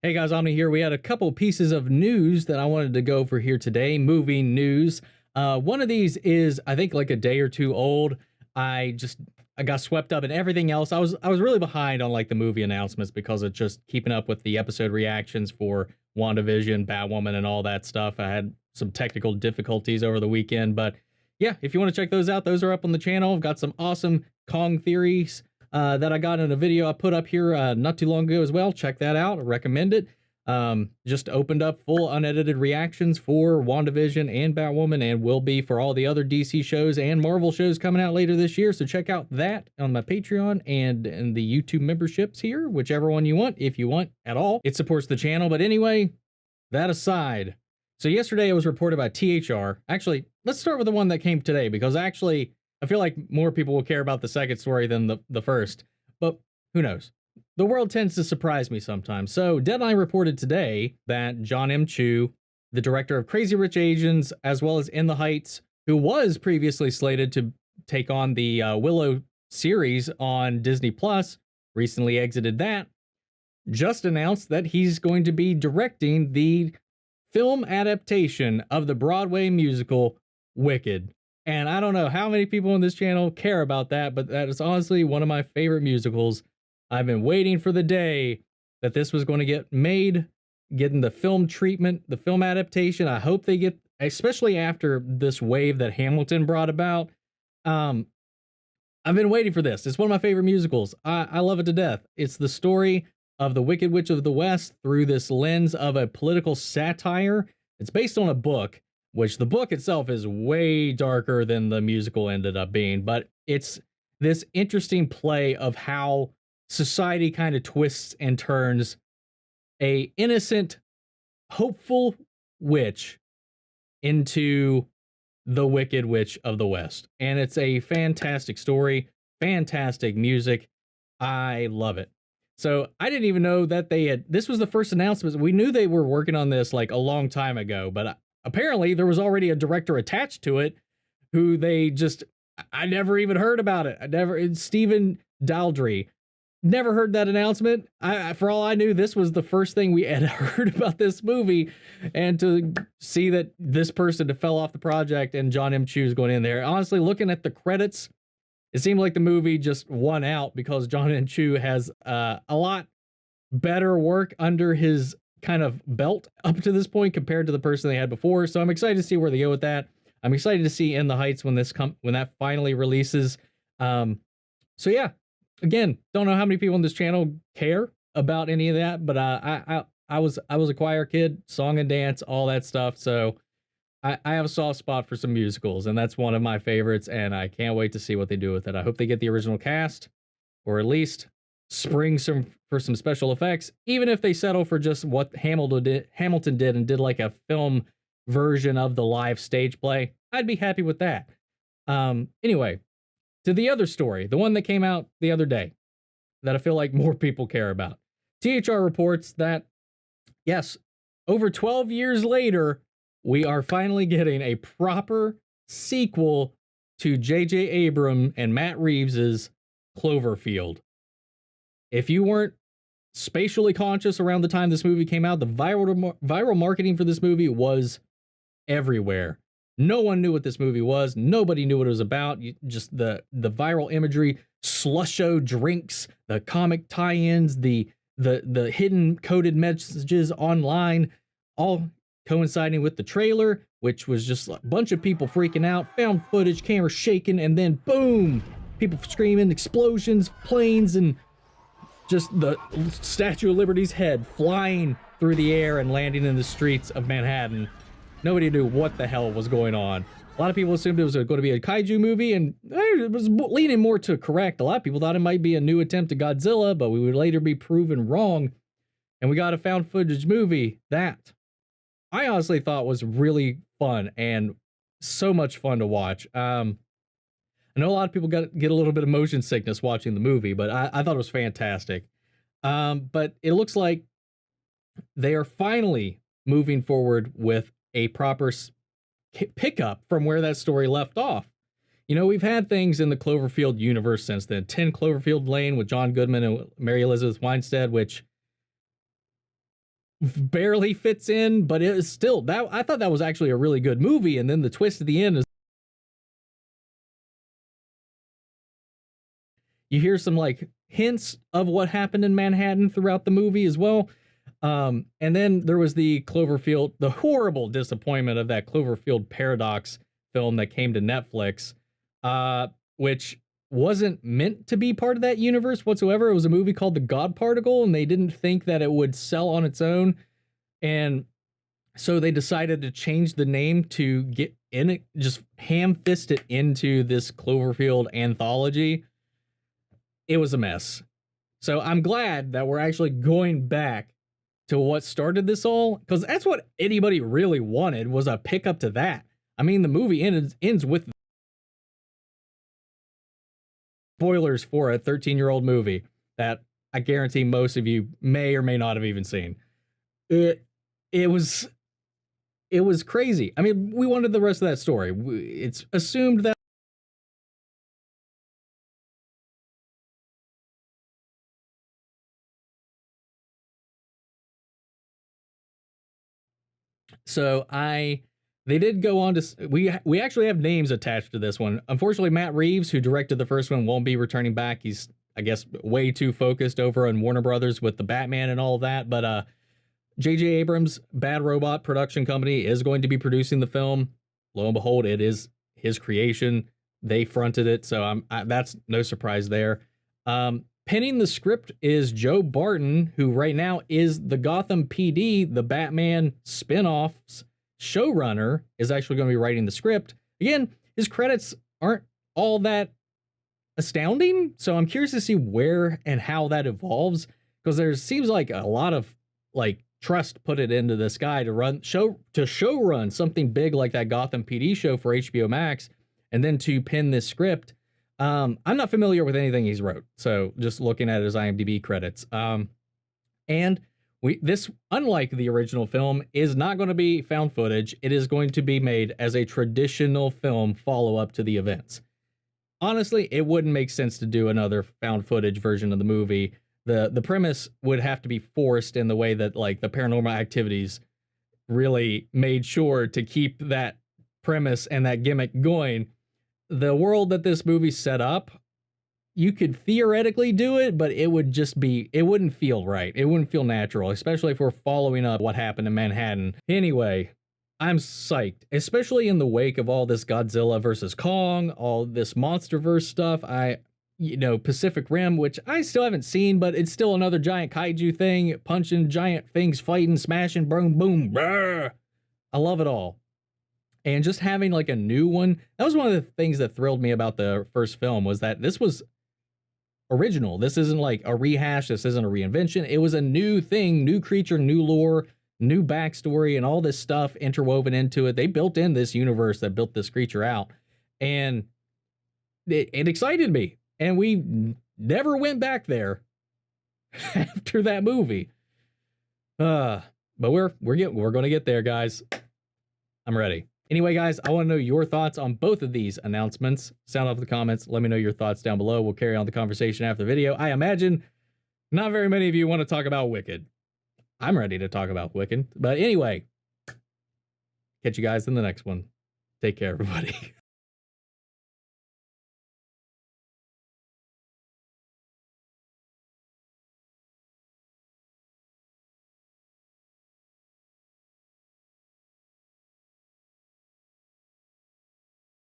Hey guys, Omni here. We had a couple pieces of news that I wanted to go over here today. Movie news. One of these is, I think, like a day or two old. I got swept up in everything else. I was really behind on like the movie announcements because of just keeping up with the episode reactions for WandaVision, Batwoman, and all that stuff. I had some technical difficulties over the weekend, but yeah, if you want to check those out, those are up on the channel. I've got some awesome Kong theories that I got in a video I put up here not too long ago as well. Check that out. I recommend it. Just opened up full unedited reactions for WandaVision and Batwoman, and will be for all the other DC shows and Marvel shows coming out later this year. So check out that on my Patreon and the YouTube memberships here, whichever one you want, if you want at all. It supports the channel. But anyway, that aside, so yesterday it was reported by THR. Actually, let's start with the one that came today, because actually I feel like more people will care about the second story than the first, but who knows? The world tends to surprise me sometimes. So Deadline reported today that Jon M, the director of Crazy Rich Asians, as well as In the Heights, who was previously slated to take on the Willow series on Disney Plus, recently exited that, just announced that he's going to be directing the film adaptation of the Broadway musical Wicked. And I don't know how many people on this channel care about that, but that is honestly one of my favorite musicals. I've been waiting for the day that this was going to get made, getting the film treatment, the film adaptation. I hope they get, especially after this wave that Hamilton brought about. I've been waiting for this. It's one of my favorite musicals. I love it to death. It's the story of the Wicked Witch of the West through this lens of a political satire. It's based on a book, which the book itself is way darker than the musical ended up being, but it's this interesting play of how society kind of twists and turns a innocent, hopeful witch into the Wicked Witch of the West. And it's a fantastic story, fantastic music. I love it. So I didn't even know that this was the first announcement. We knew they were working on this like a long time ago, but apparently there was already a director attached to it who I never even heard about it. It's Stephen Daldry. Never heard that announcement. For all I knew, this was the first thing we had heard about this movie, and to see that this person fell off the project and Jon M is going in there. Honestly, looking at the credits, it seemed like the movie just won out because Jon M has a lot better work under his kind of belt up to this point compared to the person they had before. So I'm excited to see where they go with that. I'm excited to see In the Heights when that finally releases. So yeah, again, don't know how many people on this channel care about any of that, but I was a choir kid, song and dance, all that stuff. So I have a soft spot for some musicals, and that's one of my favorites, and I can't wait to see what they do with it. I hope they get the original cast, or at least spring for some special effects, even if they settle for just what Hamilton did and did like a film version of the live stage play. I'd be happy with that. Anyway, to the other story, the one that came out the other day that I feel like more people care about. THR reports that, yes, over 12 years later, we are finally getting a proper sequel to J.J. Abrams and Matt Reeves's Cloverfield. If you weren't spatially conscious around the time this movie came out, the viral marketing for this movie was everywhere. No one knew what this movie was. Nobody knew what it was about. Just the viral imagery, slusho drinks, the comic tie-ins, the hidden coded messages online, all coinciding with the trailer, which was just a bunch of people freaking out, found footage, camera shaking, and then boom, people screaming, explosions, planes, and just the Statue of Liberty's head flying through the air and landing in the streets of Manhattan. Nobody knew what the hell was going on. A lot of people assumed it was going to be a kaiju movie, and it was leaning more to correct. A lot of people thought it might be a new attempt at Godzilla, but we would later be proven wrong, and we got a found footage movie that I honestly thought was really fun and so much fun to watch. I know a lot of people get a little bit of motion sickness watching the movie, but I thought it was fantastic. But it looks like they are finally moving forward with a proper pickup from where that story left off. You know, we've had things in the Cloverfield universe since then. 10 Cloverfield Lane with John Goodman and Mary Elizabeth Winstead, which barely fits in, but it is still that I thought that was actually a really good movie. And then the twist at the end is you hear some like hints of what happened in Manhattan throughout the movie as well. And then there was the Cloverfield, the horrible disappointment of that Cloverfield Paradox film that came to Netflix, which wasn't meant to be part of that universe whatsoever. It was a movie called The God Particle, and they didn't think that it would sell on its own. And so they decided to change the name to get in it, just ham fist it into this Cloverfield anthology. It was a mess. So I'm glad that we're actually going back to what started this all, because that's what anybody really wanted, was a pickup to that. I mean, the movie ends with spoilers for a 13-year-old movie that I guarantee most of you may or may not have even seen. It was crazy. I mean, we wanted the rest of that story. It's assumed that. So they did go on to we actually have names attached to this one. Unfortunately, Matt Reeves, who directed the first one, won't be returning back. He's, I guess, way too focused over on Warner Brothers with the Batman and all of that. But J.J. Abrams' Bad Robot production company is going to be producing the film. Lo and behold, it is his creation. They fronted it, so that's no surprise there. Penning the script is Joe Barton, who right now is the Gotham PD, the Batman spinoff's showrunner, is actually going to be writing the script. Again, his credits aren't all that astounding, so I'm curious to see where and how that evolves, because there seems like a lot of like trust put it into this guy to showrun something big like that Gotham PD show for HBO Max, and then to pen this script. I'm not familiar with anything he's wrote, so just looking at his IMDb credits. And this, unlike the original film, is not going to be found footage. It is going to be made as a traditional film follow-up to the events. Honestly, it wouldn't make sense to do another found footage version of the movie. The premise would have to be forced in the way that like the Paranormal Activities really made sure to keep that premise and that gimmick going. The world that this movie set up, you could theoretically do it, but it wouldn't feel right. It wouldn't feel natural, especially if we're following up what happened in Manhattan. Anyway, I'm psyched, especially in the wake of all this Godzilla versus Kong, all this MonsterVerse stuff. Pacific Rim, which I still haven't seen, but it's still another giant kaiju thing, punching giant things, fighting, smashing, boom, boom, brr. I love it all. And just having like a new one, that was one of the things that thrilled me about the first film, was that this was original. This isn't like a rehash. This isn't a reinvention. It was a new thing, new creature, new lore, new backstory, and all this stuff interwoven into it. They built in this universe that built this creature out, and it excited me. And we never went back there after that movie. But we're going to get there, guys. I'm ready. Anyway, guys, I want to know your thoughts on both of these announcements. Sound off in the comments. Let me know your thoughts down below. We'll carry on the conversation after the video. I imagine not very many of you want to talk about Wicked. I'm ready to talk about Wicked. But anyway, catch you guys in the next one. Take care, everybody.